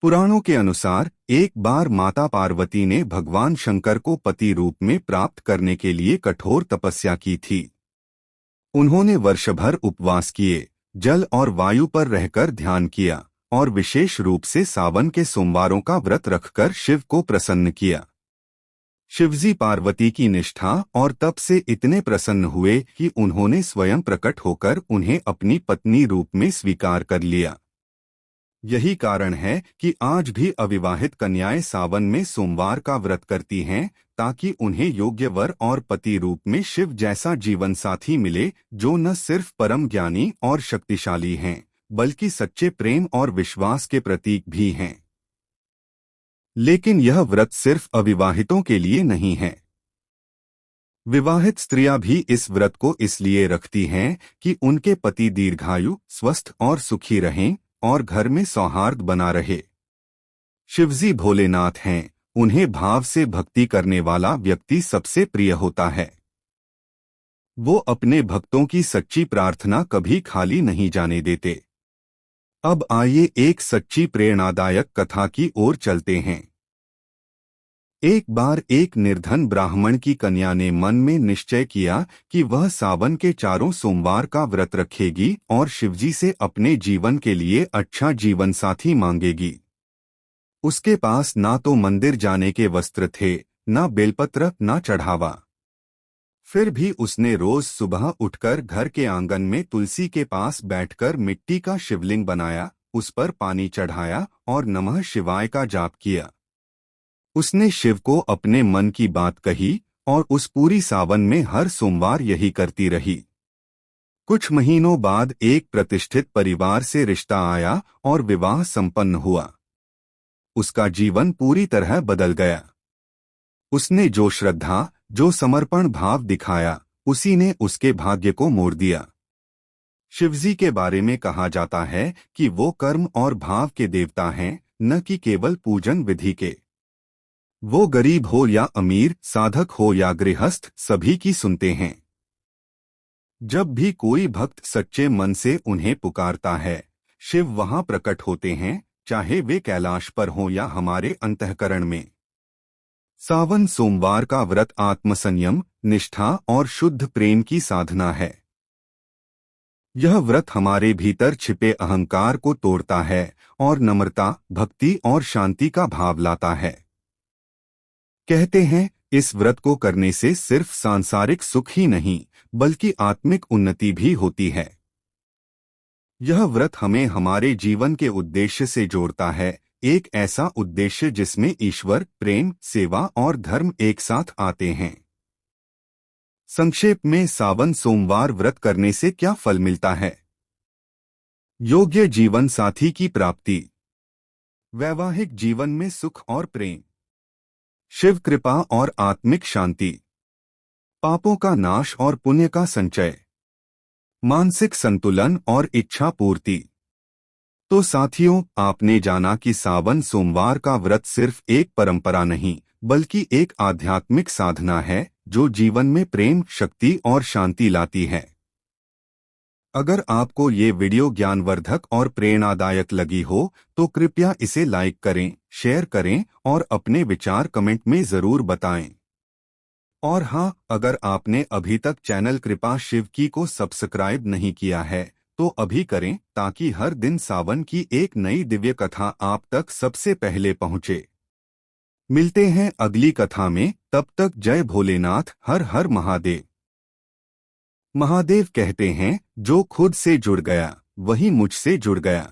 पुराणों के अनुसार एक बार माता पार्वती ने भगवान शंकर को पति रूप में प्राप्त करने के लिए कठोर तपस्या की थी। उन्होंने वर्षभर उपवास किए, जल और वायु पर रहकर ध्यान किया और विशेष रूप से सावन के सोमवारों का व्रत रखकर शिव को प्रसन्न किया। शिवजी पार्वती की निष्ठा और तप से इतने प्रसन्न हुए कि उन्होंने स्वयं प्रकट होकर उन्हें अपनी पत्नी रूप में स्वीकार कर लिया। यही कारण है कि आज भी अविवाहित कन्याएं सावन में सोमवार का व्रत करती हैं, ताकि उन्हें योग्य वर और पति रूप में शिव जैसा जीवन साथी मिले, जो न सिर्फ परम ज्ञानी और शक्तिशाली हैं, बल्कि सच्चे प्रेम और विश्वास के प्रतीक भी हैं। लेकिन यह व्रत सिर्फ अविवाहितों के लिए नहीं है। विवाहित स्त्रियां भी इस व्रत को इसलिए रखती हैं कि उनके पति दीर्घायु, स्वस्थ और सुखी रहें और घर में सौहार्द बना रहे। शिवजी भोलेनाथ हैं, उन्हें भाव से भक्ति करने वाला व्यक्ति सबसे प्रिय होता है। वो अपने भक्तों की सच्ची प्रार्थना कभी खाली नहीं जाने देते। अब आइए एक सच्ची प्रेरणादायक कथा की ओर चलते हैं। एक बार एक निर्धन ब्राह्मण की कन्या ने मन में निश्चय किया कि वह सावन के चारों सोमवार का व्रत रखेगी और शिवजी से अपने जीवन के लिए अच्छा जीवन साथी मांगेगी। उसके पास ना तो मंदिर जाने के वस्त्र थे, ना बेलपत्र, ना चढ़ावा। फिर भी उसने रोज सुबह उठकर घर के आंगन में तुलसी के पास बैठकर मिट्टी का शिवलिंग बनाया, उस पर पानी चढ़ाया और नमः शिवाय का जाप किया। उसने शिव को अपने मन की बात कही और उस पूरी सावन में हर सोमवार यही करती रही। कुछ महीनों बाद एक प्रतिष्ठित परिवार से रिश्ता आया और विवाह संपन्न हुआ। उसका जीवन पूरी तरह बदल गया। उसने जो श्रद्धा, जो समर्पण भाव दिखाया, उसी ने उसके भाग्य को मोड़ दिया। शिवजी के बारे में कहा जाता है कि वो कर्म और भाव के देवता हैं, न कि केवल पूजन विधि के। वो गरीब हो या अमीर, साधक हो या गृहस्थ, सभी की सुनते हैं। जब भी कोई भक्त सच्चे मन से उन्हें पुकारता है, शिव वहां प्रकट होते हैं, चाहे वे कैलाश पर हों या हमारे अंतःकरण में। सावन सोमवार का व्रत आत्मसंयम, निष्ठा और शुद्ध प्रेम की साधना है। यह व्रत हमारे भीतर छिपे अहंकार को तोड़ता है और नम्रता, भक्ति और शांति का भाव लाता है। कहते हैं, इस व्रत को करने से सिर्फ सांसारिक सुख ही नहीं, बल्कि आत्मिक उन्नति भी होती है। यह व्रत हमें हमारे जीवन के उद्देश्य से जोड़ता है, एक ऐसा उद्देश्य जिसमें ईश्वर, प्रेम, सेवा और धर्म एक साथ आते हैं। संक्षेप में, सावन सोमवार व्रत करने से क्या फल मिलता है? योग्य जीवन साथी की प्राप्ति, वैवाहिक जीवन में सुख और प्रेम, शिव कृपा और आत्मिक शांति, पापों का नाश और पुण्य का संचय, मानसिक संतुलन और इच्छा पूर्ति। तो साथियों, आपने जाना कि सावन सोमवार का व्रत सिर्फ एक परंपरा नहीं, बल्कि एक आध्यात्मिक साधना है, जो जीवन में प्रेम, शक्ति और शांति लाती है। अगर आपको ये वीडियो ज्ञानवर्धक और प्रेरणादायक लगी हो, तो कृपया इसे लाइक करें, शेयर करें और अपने विचार कमेंट में जरूर बताएं। और हाँ, अगर आपने अभी तक चैनल कृपा शिव की को सब्सक्राइब नहीं किया है, तो अभी करें, ताकि हर दिन सावन की एक नई दिव्य कथा आप तक सबसे पहले पहुँचे। मिलते हैं अगली कथा में, तब तक जय भोलेनाथ, हर हर महादेव। महादेव कहते हैं, जो खुद से जुड़ गया, वही मुझसे जुड़ गया।